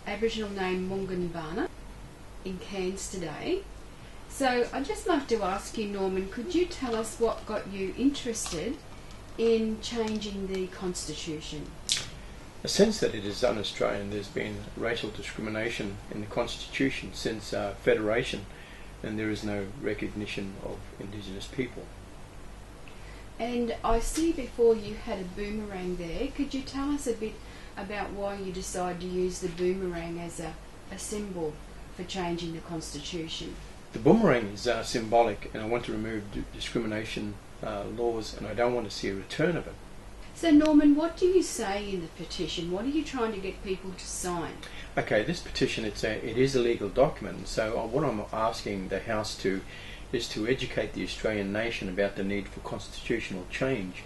Aboriginal name Mungunbana in Cairns today. So I'd just like to ask you, Norman, could you tell us what got you interested in changing the Constitution? A sense that it is un-Australian. There's been racial discrimination in the Constitution since Federation, and there is no recognition of Indigenous people. And I see before you had a boomerang there. Could you tell us a bit about why you decided to use the boomerang as a symbol for changing the Constitution? The boomerang is symbolic, and I want to remove discrimination laws, and I don't want to see a return of it. So Norman, what do you say in the petition? What are you trying to get people to sign? Okay, this petition, it is a legal document, so what I'm asking the House is to educate the Australian nation about the need for constitutional change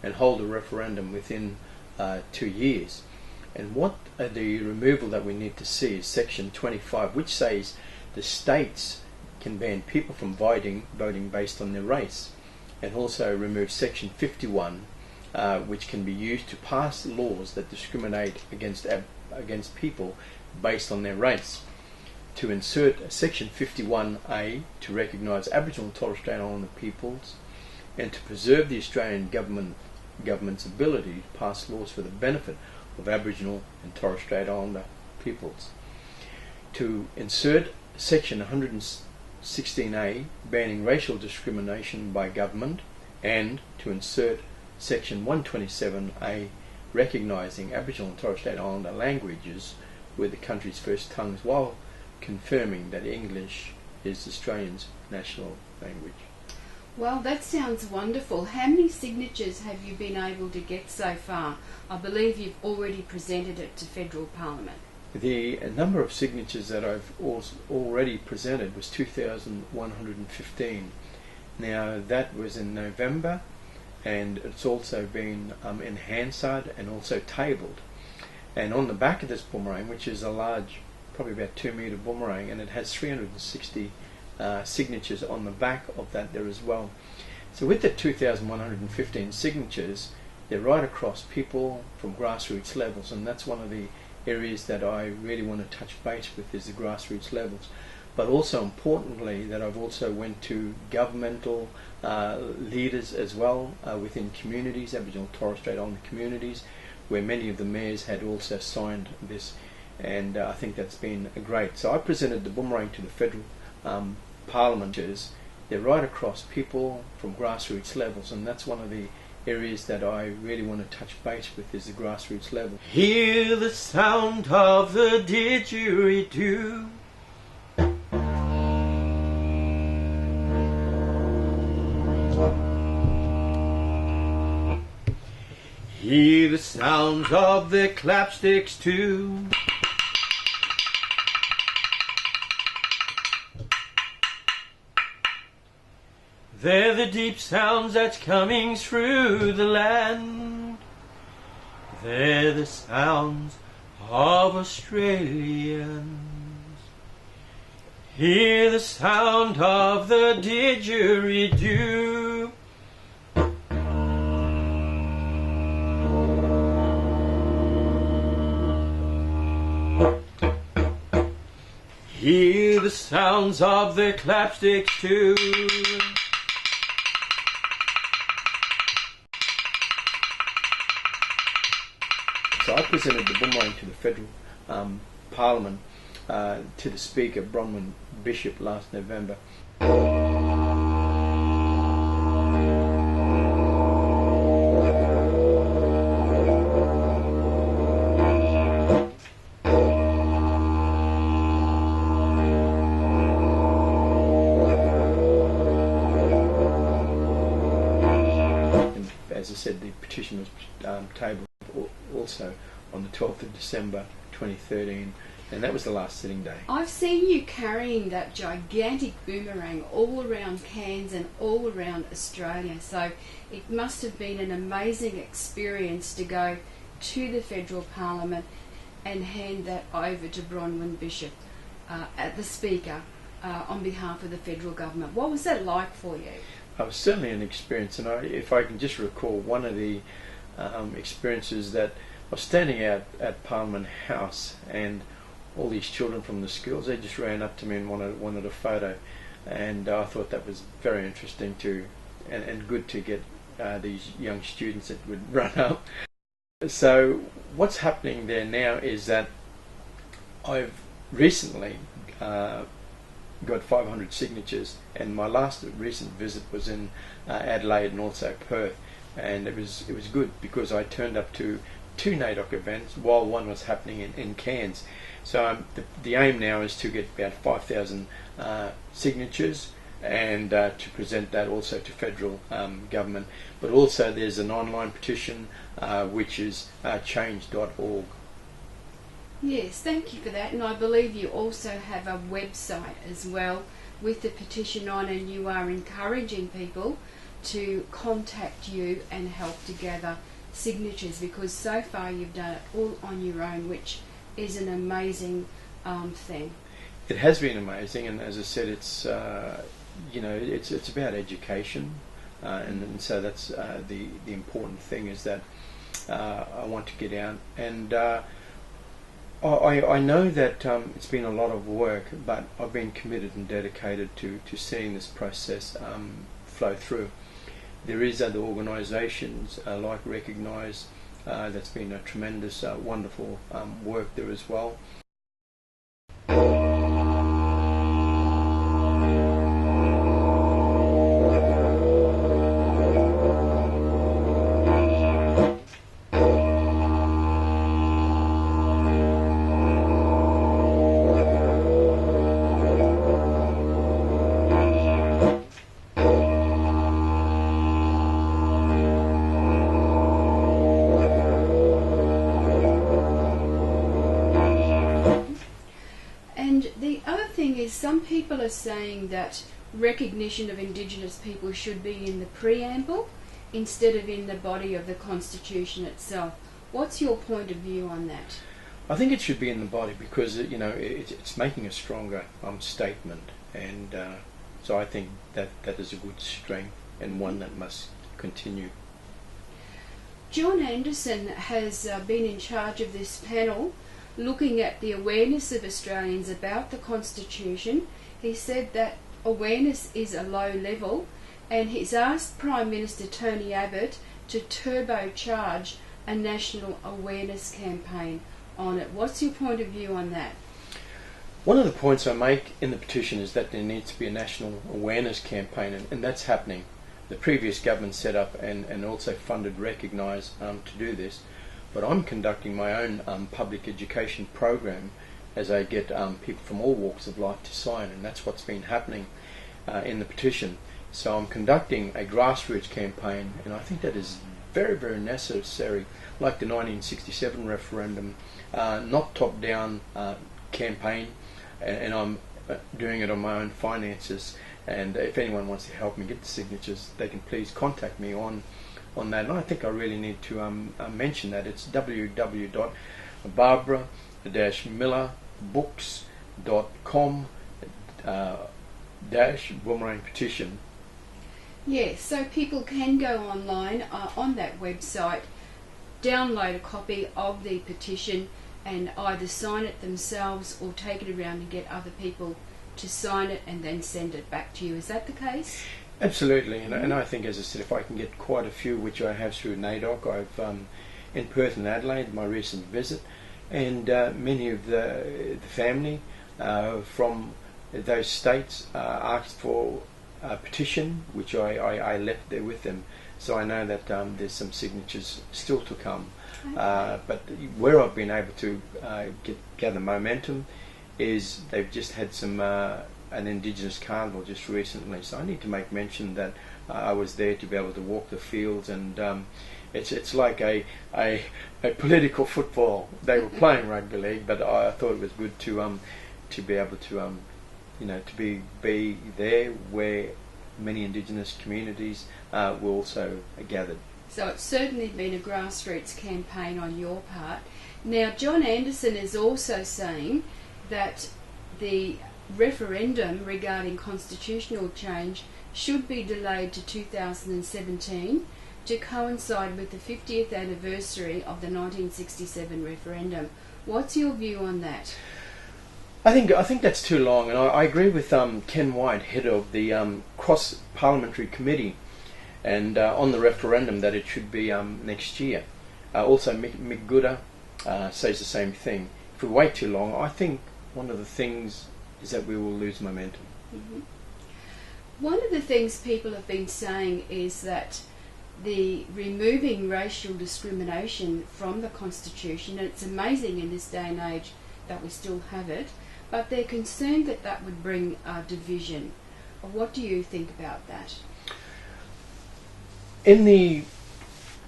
and hold a referendum within 2 years. And what the removal that we need to see is section 25, which says the states can ban people from voting based on their race, and also remove section 51, which can be used to pass laws that discriminate against people based on their race. To insert section 51A to recognise Aboriginal and Torres Strait Islander peoples, and to preserve the Australian government's ability to pass laws for the benefit of Aboriginal and Torres Strait Islander peoples. To insert section 116A banning racial discrimination by government, and to insert section 127A recognising Aboriginal and Torres Strait Islander languages were the country's first tongues, while confirming that English is Australia's national language. Well, that sounds wonderful. How many signatures have you been able to get so far? I believe you've already presented it to Federal Parliament. The number of signatures that I've already presented was 2,115. Now that was in November, and it's also been in Hansard and also tabled. And on the back of this boomerang, which is a large, probably about 2 metre boomerang, and it has 360 signatures on the back of that there as well. So with the 2,115 signatures, they're right across people from grassroots levels, and that's one of the areas that I really want to touch base with, is the grassroots levels. But also importantly, that I've also went to governmental leaders as well within communities, Aboriginal and Torres Strait Islander communities, where many of the mayors had also signed this, and I think that's been great. So I presented the boomerang to the Federal Parliament. They're right across people from grassroots levels, and that's one of the areas that I really want to touch base with, is the grassroots level. Hear the sound of the didgeridoo. Hear the sounds of the clapsticks too. They're the deep sounds that's coming through the land. They're the sounds of Australians. Hear the sound of the didgeridoo. Hear the sounds of the clapsticks too. So I presented the boomerang to the Federal Parliament, to the Speaker, Bronwyn Bishop, last November. And as I said, the petition was tabled also on the 12th of December 2013, and that was the last sitting day. I've seen you carrying that gigantic boomerang all around Cairns and all around Australia, so it must have been an amazing experience to go to the Federal Parliament and hand that over to Bronwyn Bishop, the Speaker, on behalf of the Federal Government. What was that like for you? It was certainly an experience, and if I can just recall one of the experiences, that I was standing out at Parliament House, and all these children from the schools, they just ran up to me and wanted a photo, and I thought that was very interesting and good to get these young students that would run up. So what's happening there now is that I've recently got 500 signatures, and my last recent visit was in Adelaide and also Perth, and it was good because I turned up to 2 NAIDOC events while one was happening in Cairns. So the aim now is to get about 5,000 signatures, and to present that also to federal government. But also there's an online petition which is change.org. Yes, thank you for that. And I believe you also have a website as well with the petition on, and you are encouraging people to contact you and help to gather signatures, because so far you've done it all on your own, which is an amazing thing. It has been amazing, and as I said, it's it's about education, and so that's the important thing is that I want to get out, and I know that it's been a lot of work, but I've been committed and dedicated to seeing this process flow through. There is other organisations like Recognise, that's been a tremendous, wonderful work there as well. Some people are saying that recognition of Indigenous people should be in the preamble instead of in the body of the Constitution itself. What's your point of view on that? I think it should be in the body because it's making a stronger statement, and so I think that is a good strength and one that must continue. John Anderson has been in charge of this panel looking at the awareness of Australians about the Constitution. He said that awareness is a low level, and he's asked Prime Minister Tony Abbott to turbocharge a national awareness campaign on it. What's your point of view on that? One of the points I make in the petition is that there needs to be a national awareness campaign, and that's happening. The previous government set up and also funded Recognise to do this. But I'm conducting my own public education program as I get people from all walks of life to sign, and that's what's been happening in the petition. So I'm conducting a grassroots campaign, and I think that is very, very necessary, like the 1967 referendum, not top-down campaign, and I'm doing it on my own finances. And if anyone wants to help me get the signatures, they can please contact me on that. And I think I really need to mention that it's www.barbara-millerbooks.com Boomerang Petition. Yes, so people can go online on that website, download a copy of the petition and either sign it themselves or take it around and get other people to sign it and then send it back to you. Is that the case? Absolutely, and I think, as I said, if I can get quite a few, which I have through NAIDOC, I've in Perth and Adelaide, my recent visit, and many of the family from those states asked for a petition, which I left there with them. So I know that there's some signatures still to come. Okay. But where I've been able to gather momentum is they've just had some an Indigenous carnival just recently, so I need to make mention that I was there to be able to walk the fields, and it's like a political football. They were playing rugby league, but I thought it was good to be able to to be there where many Indigenous communities were also gathered. So it's certainly been a grassroots campaign on your part. Now, John Anderson is also saying that the referendum regarding constitutional change should be delayed to 2017 to coincide with the 50th anniversary of the 1967 referendum. What's your view on that? I think that's too long, and I agree with Ken Wyatt, head of the Cross Parliamentary Committee, and on the referendum that it should be next year. Also, Mick Gooder says the same thing. If we wait too long, I think one of the things is that we will lose momentum. Mm-hmm. One of the things people have been saying is that the removing racial discrimination from the Constitution, and it's amazing in this day and age that we still have it, but they're concerned that that would bring division. What do you think about that?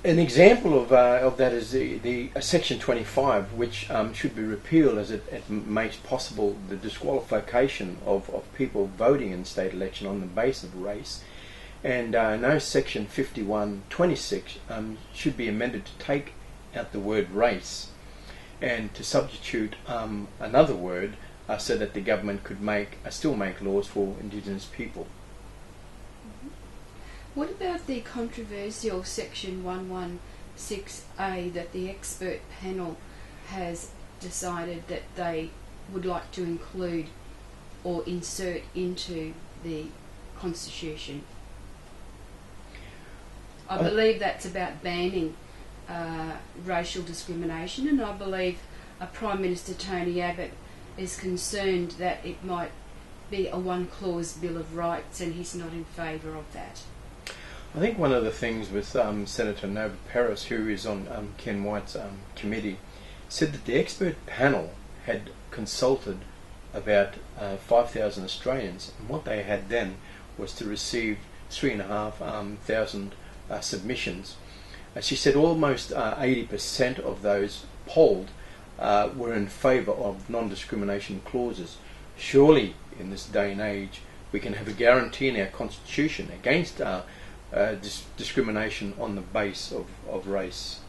An example of that is the Section 25, which should be repealed, as it makes possible the disqualification of people voting in state election on the basis of race. And now Section 51(26) should be amended to take out the word race and to substitute another word so that the government could still make laws for indigenous people. What about the controversial Section 116A that the expert panel has decided that they would like to include or insert into the Constitution? I believe that's about banning racial discrimination, and I believe Prime Minister Tony Abbott is concerned that it might be a one-clause Bill of Rights, and he's not in favour of that. I think one of the things with Senator Nova Peris, who is on Ken Wyatt's committee, said that the expert panel had consulted about 5,000 Australians, and what they had then was to receive 3,500 submissions. She said almost 80% of those polled were in favour of non-discrimination clauses. Surely, in this day and age, we can have a guarantee in our Constitution against discrimination on the base of race.